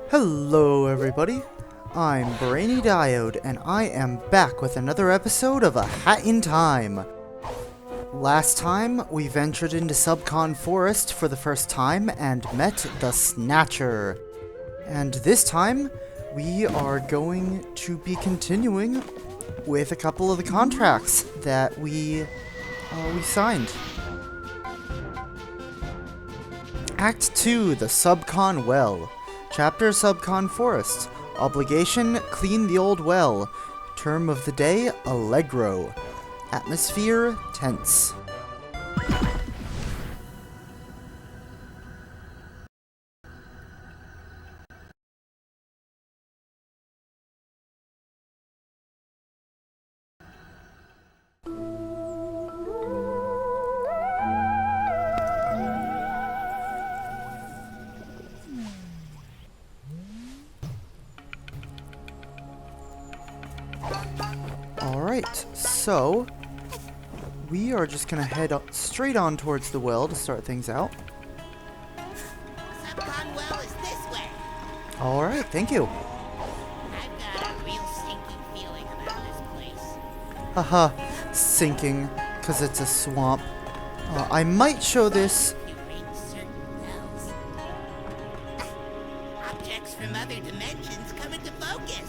Hello everybody, I'm Brainy Diode, and I am back with another episode of A Hat in Time. Last time, we ventured into Subcon Forest for the first time and met the Snatcher. And this time, we are going to be continuing with a couple of the contracts that we signed. Act 2, the Subcon Well. Chapter Subcon Forest. Obligation, clean the old well. Term of the day, Allegro. Atmosphere, tense. Alright, so we are just gonna head straight on towards the well to start things out. Subcon well is this way. Alright, thank you. I've got a real sinking feeling about this place. Haha, sinking, because it's a swamp. I might show this. You ring certain bells. Objects from other dimensions come into focus.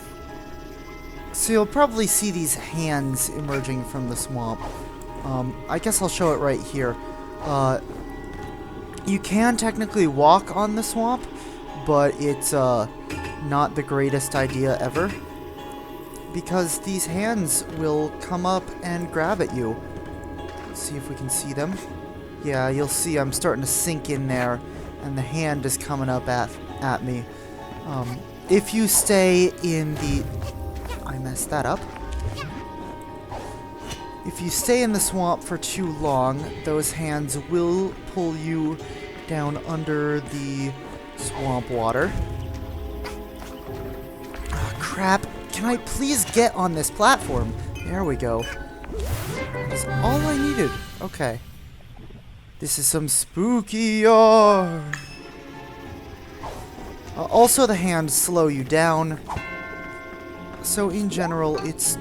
So you'll probably see these hands emerging from the swamp. I guess I'll show it right here. You can technically walk on the swamp, but it's not the greatest idea ever, because these hands will come up and grab at you. Let's see if we can see them. Yeah, you'll see I'm starting to sink in there, and the hand is coming up at me. If you stay in the... I messed that up. If you stay in the swamp for too long, those hands will pull you down under the swamp water. Oh, crap. Can I please get on this platform? There we go. That's all I needed. Okay. This is some spooky art. Also, the hands slow you down. So in general, it's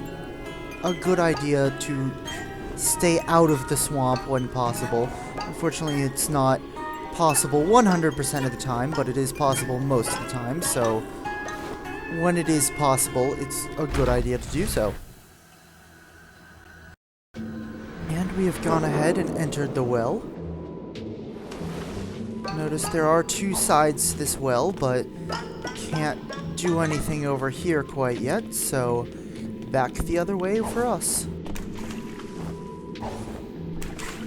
a good idea to stay out of the swamp when possible. Unfortunately, it's not possible 100% of the time, but it is possible most of the time, so when it is possible, it's a good idea to do so. And we have gone ahead and entered the well. Notice there are two sides to this well, but can't do anything over here quite yet, so back the other way for us.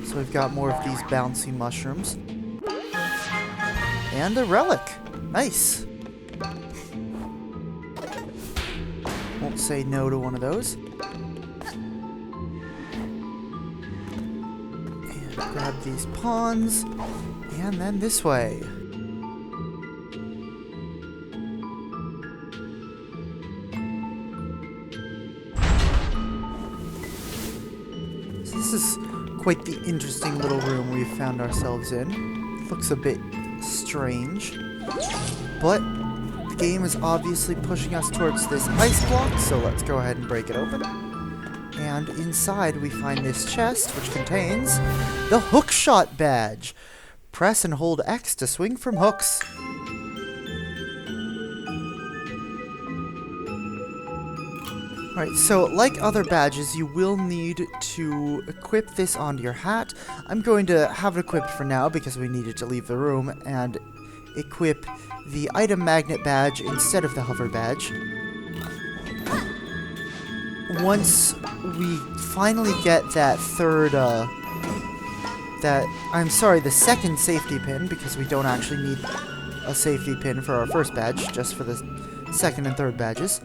So we've got more of these bouncy mushrooms. And a relic. Nice. Won't say no to one of those. And grab these pawns. And then this way. This is quite the interesting little room we've found ourselves in. Looks a bit strange, but the game is obviously pushing us towards this ice block, so let's go ahead and break it open. And inside we find this chest, which contains the hookshot badge. Press and hold X to swing from hooks. Alright, so like other badges, you will need to equip this onto your hat. I'm going to have it equipped for now because we needed to leave the room, and equip the item magnet badge instead of the hover badge. Once we finally get that the second safety pin, because we don't actually need a safety pin for our first badge, just for the second and third badges.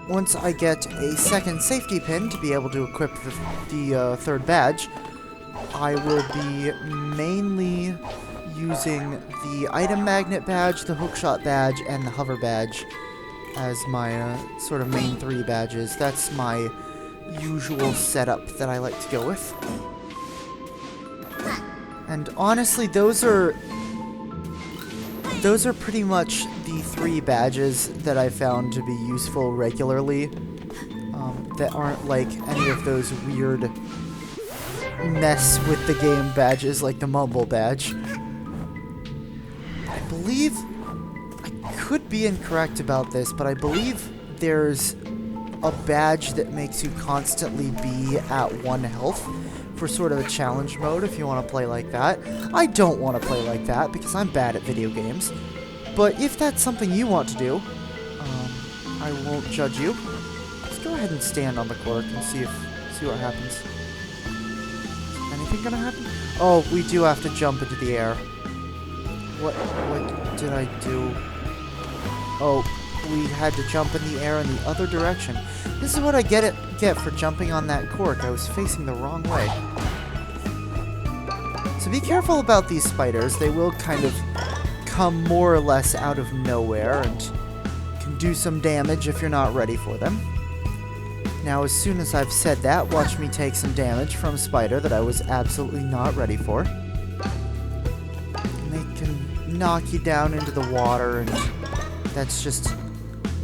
Once I get a second safety pin to be able to equip the third badge, I will be mainly using the item magnet badge, the hookshot badge, and the hover badge as my sort of main three badges. That's my usual setup that I like to go with. And honestly, those are pretty much the 3 badges that I found to be useful regularly. That aren't like any of those weird mess with the game badges like the Mumble badge. I believe, I could be incorrect about this, but I believe there's a badge that makes you constantly be at 1 health for sort of a challenge mode if you want to play like that. I don't want to play like that because I'm bad at video games. But if that's something you want to do, I won't judge you. Let's go ahead and stand on the cork and see what happens. Is anything gonna happen? Oh, we do have to jump into the air. What did I do? Oh, we had to jump in the air in the other direction. This is what I get for jumping on that cork. I was facing the wrong way. So be careful about these spiders. They will kind of come more or less out of nowhere and can do some damage if you're not ready for them. Now, as soon as I've said that, watch me take some damage from a spider that I was absolutely not ready for. And they can knock you down into the water, and that's just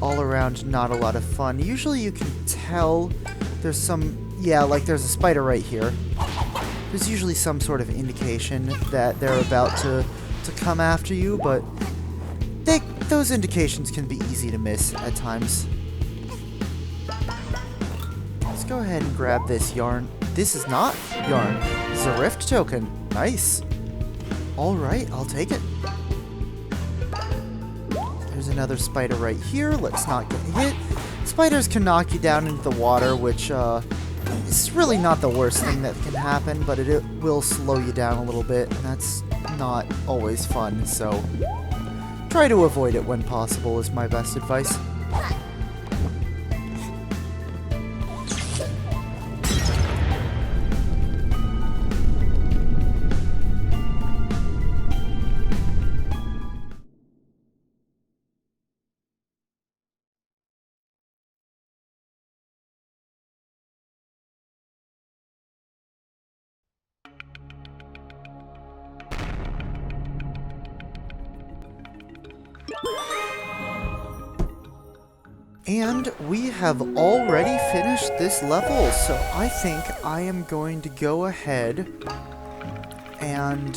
all around not a lot of fun. Usually you can tell there's some, yeah, like there's a spider right here. There's usually some sort of indication that they're about to come after you, but those indications can be easy to miss at times. Let's go ahead and grab this yarn. This is not yarn. This is a rift token. Nice. Alright, I'll take it. There's another spider right here. Let's not get hit. Spiders can knock you down into the water, which is really not the worst thing that can happen, but it will slow you down a little bit, and that's not always fun, so try to avoid it when possible is my best advice. And we have already finished this level, so I think I am going to go ahead and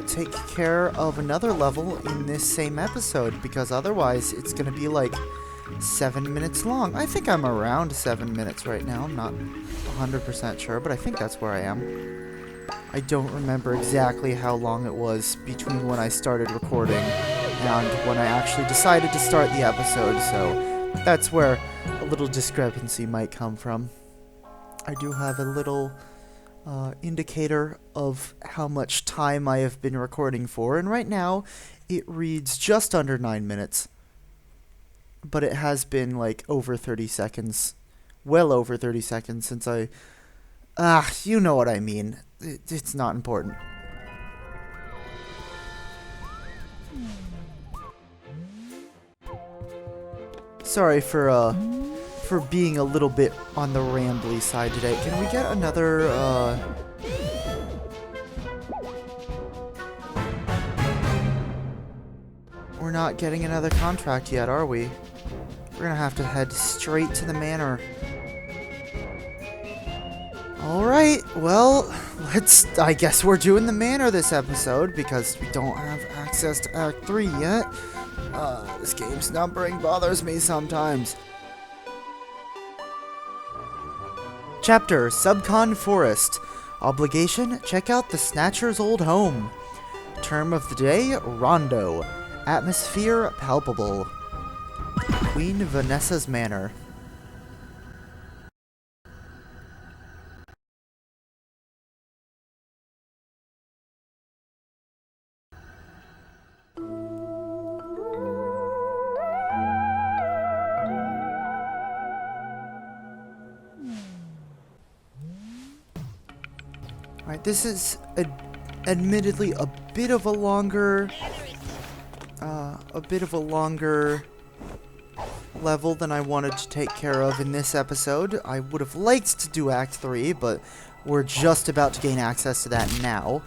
take care of another level in this same episode, because otherwise it's going to be like 7 minutes long. I think I'm around 7 minutes right now. I'm not 100% sure, but I think that's where I am. I don't remember exactly how long it was between when I started recording and when I actually decided to start the episode, so that's where a little discrepancy might come from. I do have a little indicator of how much time I have been recording for, and right now it reads just under 9 minutes. But it has been like over 30 seconds, well over 30 seconds since I... you know what I mean. It's not important. Sorry for being a little bit on the rambly side today. Can we get another, We're not getting another contract yet, are we? We're gonna have to head straight to the manor. Alright, well, I guess we're doing the manor this episode, because we don't have access to Act 3 yet. This game's numbering bothers me sometimes. Chapter, Subcon Forest. Obligation, check out the Snatcher's old home. Term of the day, Rondo. Atmosphere, palpable. Queen Vanessa's manor. Alright, this is admittedly a bit of a longer level than I wanted to take care of in this episode. I would have liked to do Act 3, but we're just about to gain access to that now.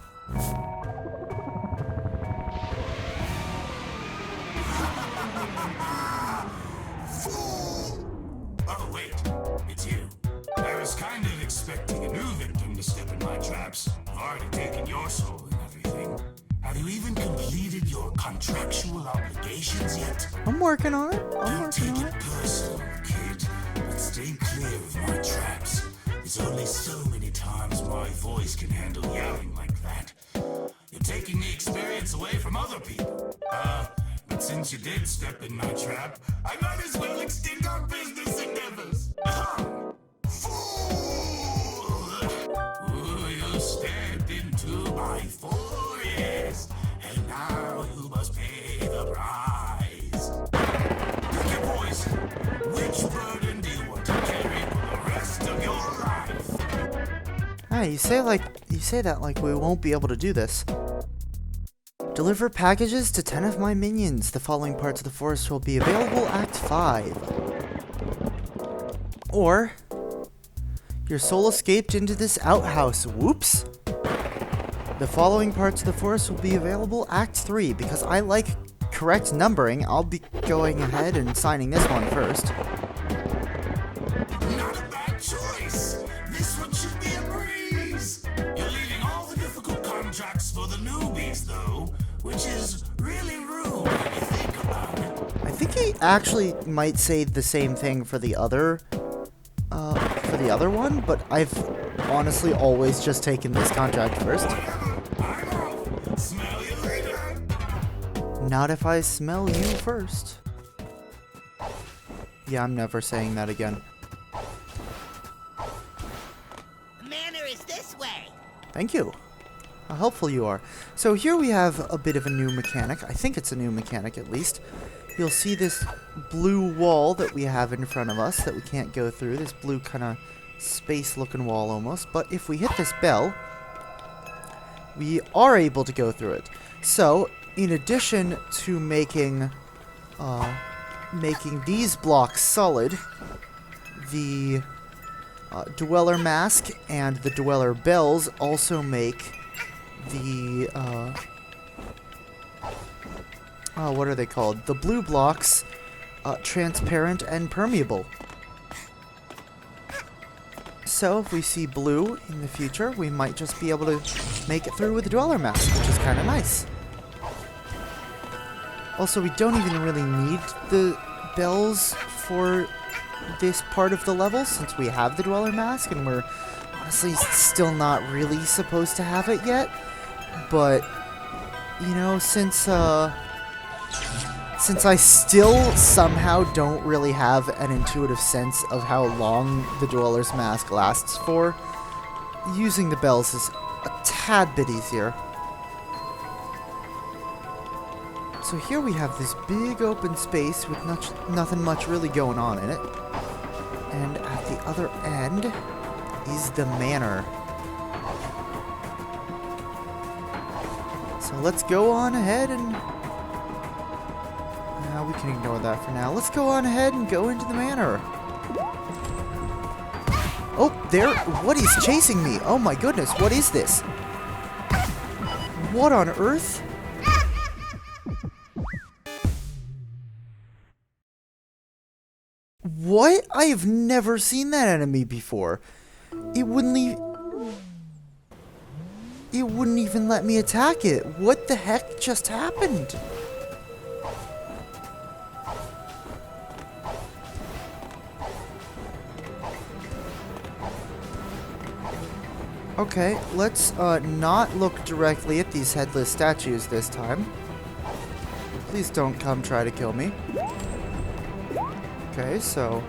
expecting a new victim to step in my traps. I've already taken your soul and everything. Have you even completed your contractual obligations yet? I'm working on it. I'm Don't working take on it it. personal, kid, but stay clear of my traps. There's only so many times my voice can handle yelling like that. You're taking the experience away from other people. But since you did step in my trap, I might as well extend our business endeavors. Fool! Ooh, you stepped into my forest, and now you must pay the price. Pick your poison. Which burden do you want to carry for the rest of your life? Hey, you say that like we won't be able to do this. Deliver packages to 10 of my minions. The following parts of the forest will be available Act 5. Or, your soul escaped into this outhouse. Whoops. The following parts of the forest will be available Act 3. Because I like correct numbering, I'll be going ahead and signing this one first. Not a bad choice. This one should be a breeze. You're leaving all the difficult contracts for the newbies, though, which is really rude when you think about it. I think he actually might say the same thing for the other one, but I've honestly always just taken this contract first. I'm off. Smell you later. Not if I smell you first. Yeah, I'm never saying that again. The manor is this way. Thank you. How helpful you are. So here we have a bit of a new mechanic. I think it's a new mechanic at least. You'll see this blue wall that we have in front of us that we can't go through. This blue kind of space-looking wall almost. But if we hit this bell, we are able to go through it. So, in addition to making these blocks solid, the Dweller Mask and the Dweller Bells also make the, what are they called? The blue blocks transparent and permeable. So, if we see blue in the future, we might just be able to make it through with the Dweller Mask, which is kind of nice. Also, we don't even really need the bells for this part of the level, since we have the Dweller Mask, and we're honestly still not really supposed to have it yet. But, you know, since I still somehow don't really have an intuitive sense of how long the Dweller's Mask lasts for, using the bells is a tad bit easier. So here we have this big open space with nothing much really going on in it. And at the other end is the manor. So let's go on ahead and... we can ignore that for now. Let's go on ahead and go into the manor. Oh, there... What is chasing me? Oh my goodness, what is this? What on earth? What? I have never seen that enemy before. It wouldn't even let me attack it. What the heck just happened? Okay, let's not look directly at these headless statues this time. Please don't come try to kill me. Okay, so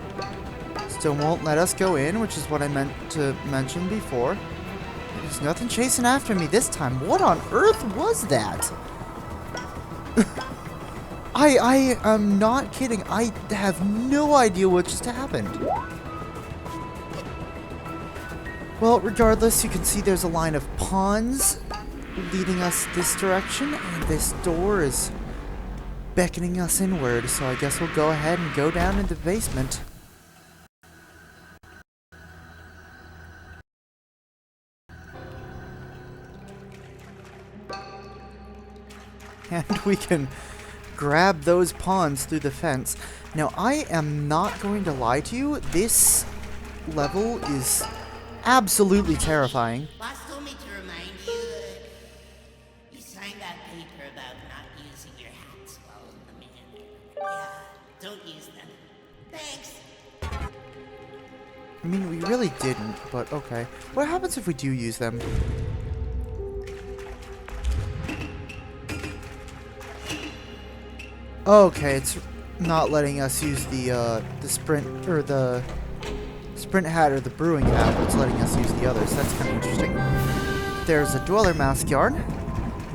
still won't let us go in, which is what I meant to mention before. There's nothing chasing after me this time. What on earth was that? I am not kidding. I have no idea what just happened. Well, regardless, you can see there's a line of pawns leading us this direction, and this door is beckoning us inward, so I guess we'll go ahead and go down into the basement. And we can grab those pawns through the fence. Now, I am not going to lie to you, this level is absolutely terrifying. Boss told me to remind you that you signed that paper about not using your hats while in the manor. Yeah, don't use them. Thanks. I mean, we really didn't, but okay. What happens if we do use them? Okay, it's not letting us use the sprint, or the sprint hat or the brewing hat, but it's letting us use the others. That's kind of interesting. There's a dweller mask yarn,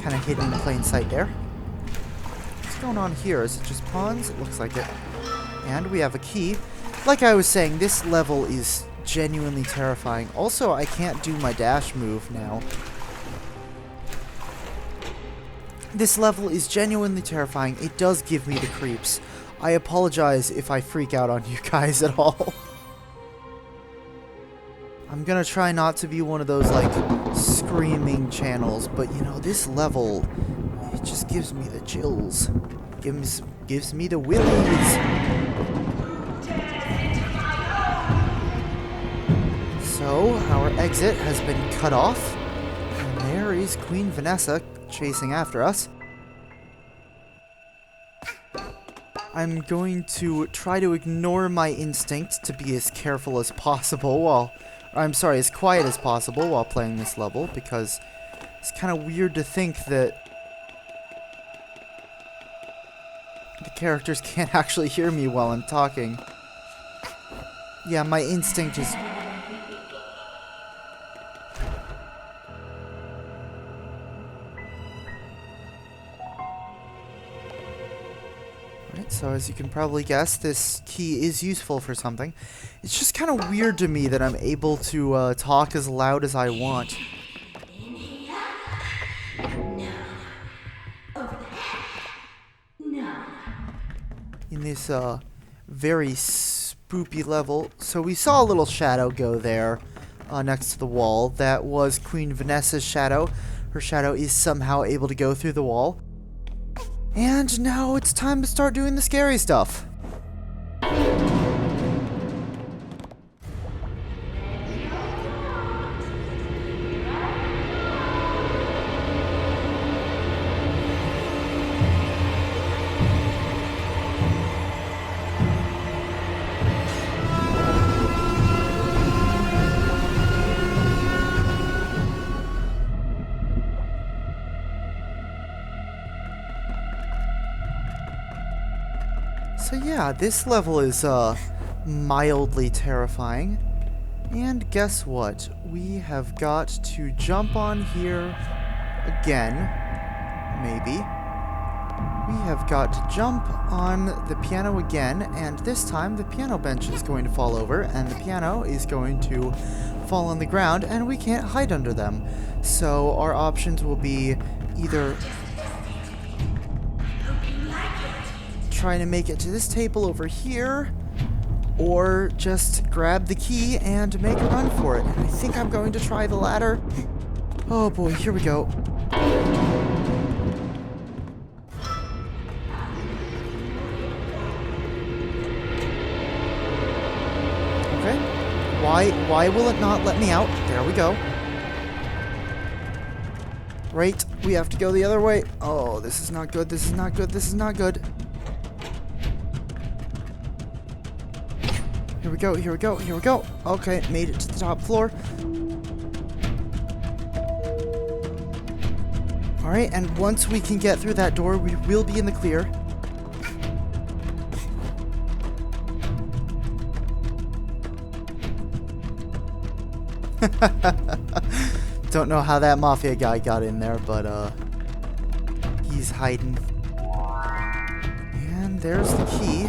kind of hidden in plain sight there. What's going on here? Is it just pawns? It looks like it. And we have a key. Like I was saying, this level is genuinely terrifying. Also, I can't do my dash move now. This level is genuinely terrifying. It does give me the creeps. I apologize if I freak out on you guys at all. I'm gonna try not to be one of those, like, screaming channels, but, you know, this level, it just gives me the chills. Gives me the willies. So, our exit has been cut off, and there is Queen Vanessa chasing after us. I'm going to try to ignore my instinct to be as careful as possible while... I'm sorry, as quiet as possible while playing this level, because it's kind of weird to think that the characters can't actually hear me while I'm talking. Yeah, my instinct is... Right, so as you can probably guess, this key is useful for something. It's just kind of weird to me that I'm able to talk as loud as I want. In this very spoopy level. So we saw a little shadow go there next to the wall. That was Queen Vanessa's shadow. Her shadow is somehow able to go through the wall. And now it's time to start doing the scary stuff. So yeah, this level is mildly terrifying. And guess what? We have got to jump on here again. Maybe. We have got to jump on the piano again, and this time the piano bench is going to fall over, and the piano is going to fall on the ground, and we can't hide under them. So our options will be either trying to make it to this table over here, or just grab the key and make a run for it. And I think I'm going to try the latter. Oh boy, here we go. Okay. Why will it not let me out? There we go. Right, we have to go the other way. Oh, this is not good, this is not good, this is not good. Here we go, here we go, here we go. Okay, made it to the top floor. Alright, and once we can get through that door, we will be in the clear. Don't know how that mafia guy got in there, but he's hiding. And there's the key.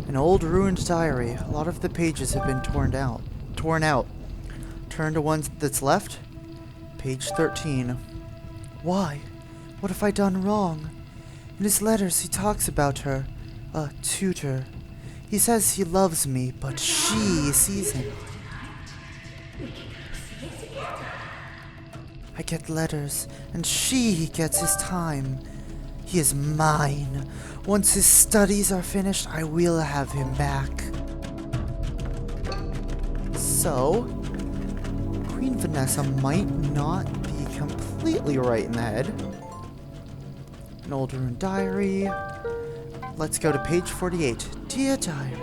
An old ruined diary. A lot of the pages have been torn out. Turn to one that's left. Page 13. Why? What have I done wrong? In his letters he talks about her. A tutor. He says he loves me, but she sees him. I get letters, and she gets his time. He is mine. Once his studies are finished, I will have him back. So, Queen Vanessa might not be completely right in the head. An old ruined diary. Let's go to page 48. Dear Diary.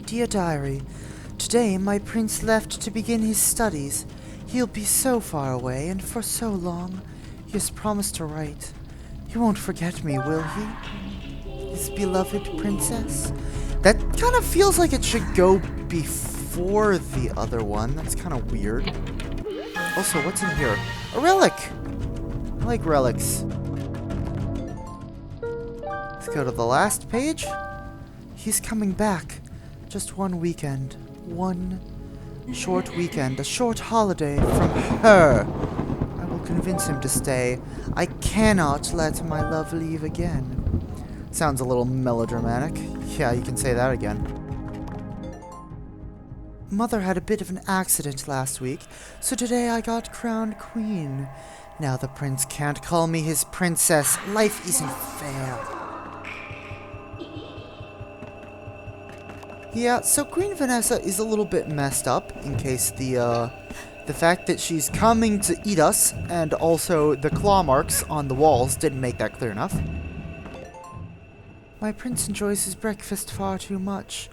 Dear Diary, today my prince left to begin his studies. He'll be so far away and for so long. He has promised to write. He won't forget me, will he? His beloved princess? That kind of feels like it should go before the other one. That's kind of weird. Also, what's in here? A relic! I like relics. Let's go to the last page. He's coming back. Just one weekend. One short weekend. A short holiday from her. I will convince him to stay. I cannot let my love leave again. Sounds a little melodramatic. Yeah, you can say that again. Mother had a bit of an accident last week, so today I got crowned queen. Now the prince can't call me his princess. Life isn't fair. Yeah, so Queen Vanessa is a little bit messed up, in case the fact that she's coming to eat us, and also the claw marks on the walls didn't make that clear enough. My prince enjoys his breakfast far too much.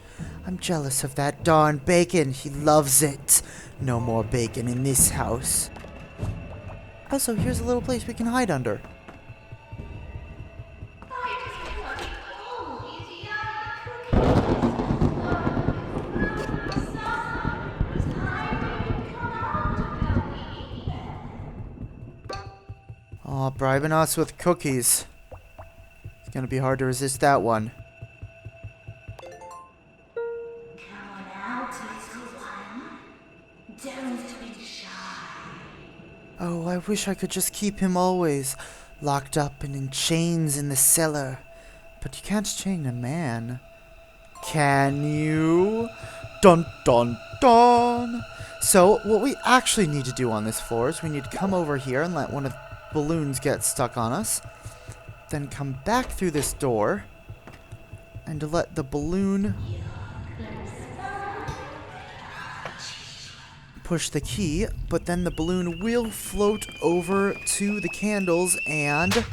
I'm jealous of that darn bacon. He loves it. No more bacon in this house. Also, here's a little place we can hide under. Aw, bribing us with cookies. It's gonna be hard to resist that one. Oh, I wish I could just keep him always locked up and in chains in the cellar. But you can't chain a man. Can you? Dun dun dun! So, what we actually need to do on this floor is we need to come over here and let one of the balloons get stuck on us. Then come back through this door and let the balloon push the key, but then the balloon will float over to the candles and...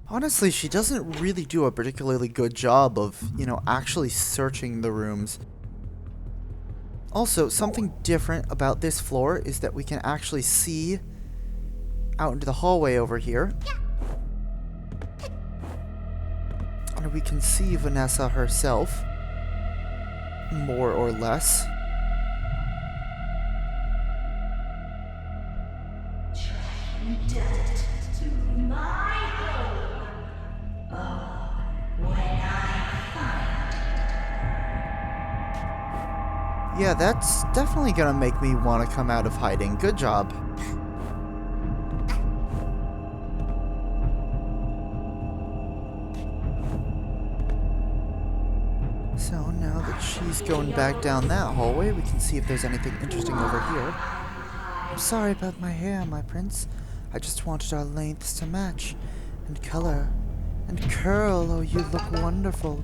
Honestly, she doesn't really do a particularly good job of, actually searching the rooms. Also, something different about this floor is that we can actually see out into the hallway over here. And we can see Vanessa herself, more or less. Yeah, that's definitely gonna make me want to come out of hiding. Good job. So now that she's going back down that hallway, we can see if there's anything interesting over here. I'm sorry about my hair, my prince. I just wanted our lengths to match. And color. And curl. Oh, you look wonderful.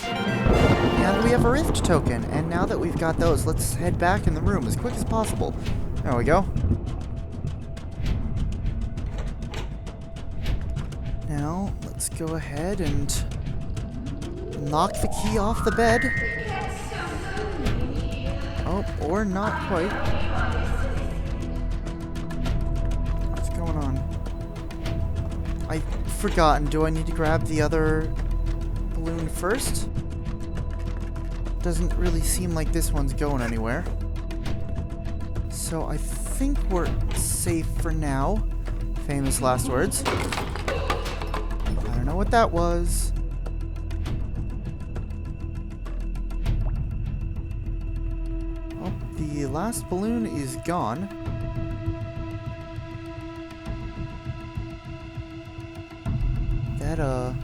And we have a rift token, and now that we've got those, let's head back in the room as quick as possible. There we go. Now, let's go ahead and knock the key off the bed. Oh, or not quite. What's going on? I've forgotten, do I need to grab the other balloon first? Doesn't really seem like this one's going anywhere. So I think we're safe for now. Famous last words. I don't know what that was. Oh, the last balloon is gone. That,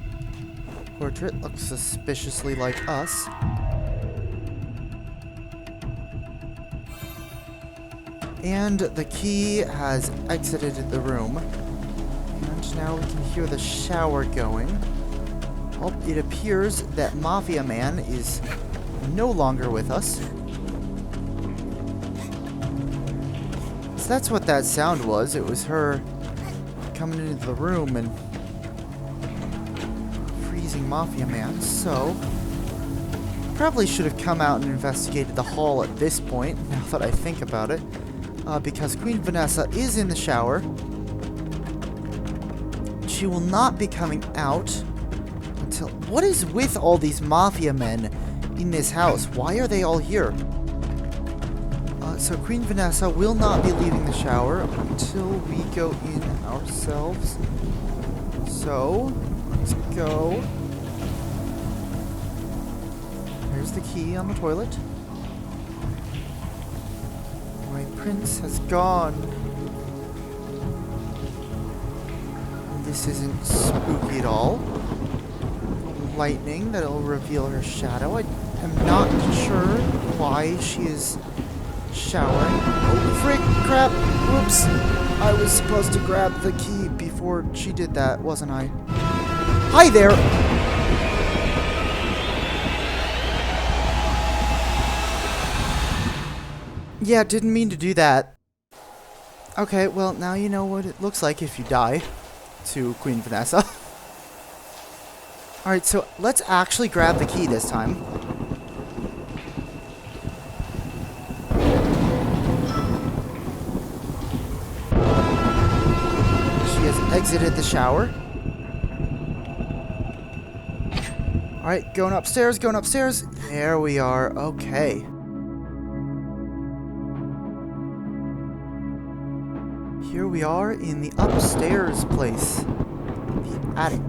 portrait looks suspiciously like us. And the key has exited the room. And now we can hear the shower going. Oh, it appears that Mafia Man is no longer with us. So that's what that sound was. It was her coming into the room and freezing Mafia Man. So, probably should have come out and investigated the hall at this point, now that I think about it. Because Queen Vanessa is in the shower. She will not be coming out until... What is with all these Mafia men in this house? Why are they all here? So Queen Vanessa will not be leaving the shower until we go in ourselves. So, let's go. There's the key on the toilet. My prince has gone. This isn't spooky at all. Lightning that'll reveal her shadow. I am not sure why she is showering. Oh, frick, crap, whoops. I was supposed to grab the key before she did that, wasn't I? Hi there! Yeah, didn't mean to do that. Okay, well, now you know what it looks like if you die to Queen Vanessa. Alright, so let's actually grab the key this time. She has exited the shower. Alright, going upstairs, going upstairs. There we are, okay. Here we are in the upstairs place, the attic.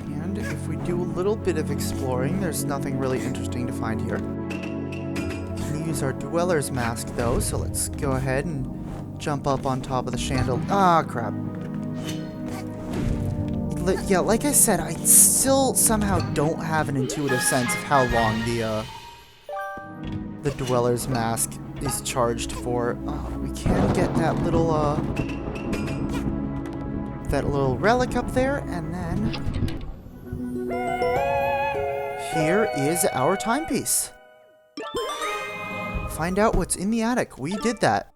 And if we do a little bit of exploring, there's nothing really interesting to find here. We can use our dweller's mask though, so let's go ahead and jump up on top of the chandelier. Ah, crap. Yeah, like I said, I still somehow don't have an intuitive sense of how long the Dweller's Mask is charged for. We can get that little relic up there, and then here is our timepiece. Find out what's in the attic. We did that.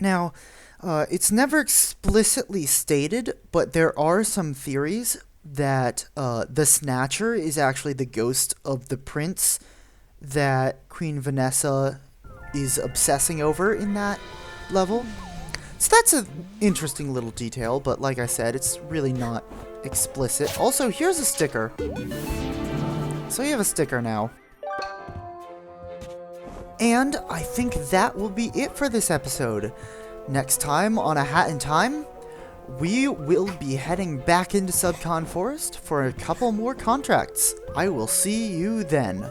Now, it's never explicitly stated, but there are some theories that the Snatcher is actually the ghost of the prince that Queen Vanessa is obsessing over in that level. So that's an interesting little detail, but like I said, it's really not explicit. Also, here's a sticker. So you have a sticker now. And I think that will be it for this episode. Next time on A Hat in Time, we will be heading back into Subcon Forest for a couple more contracts. I will see you then.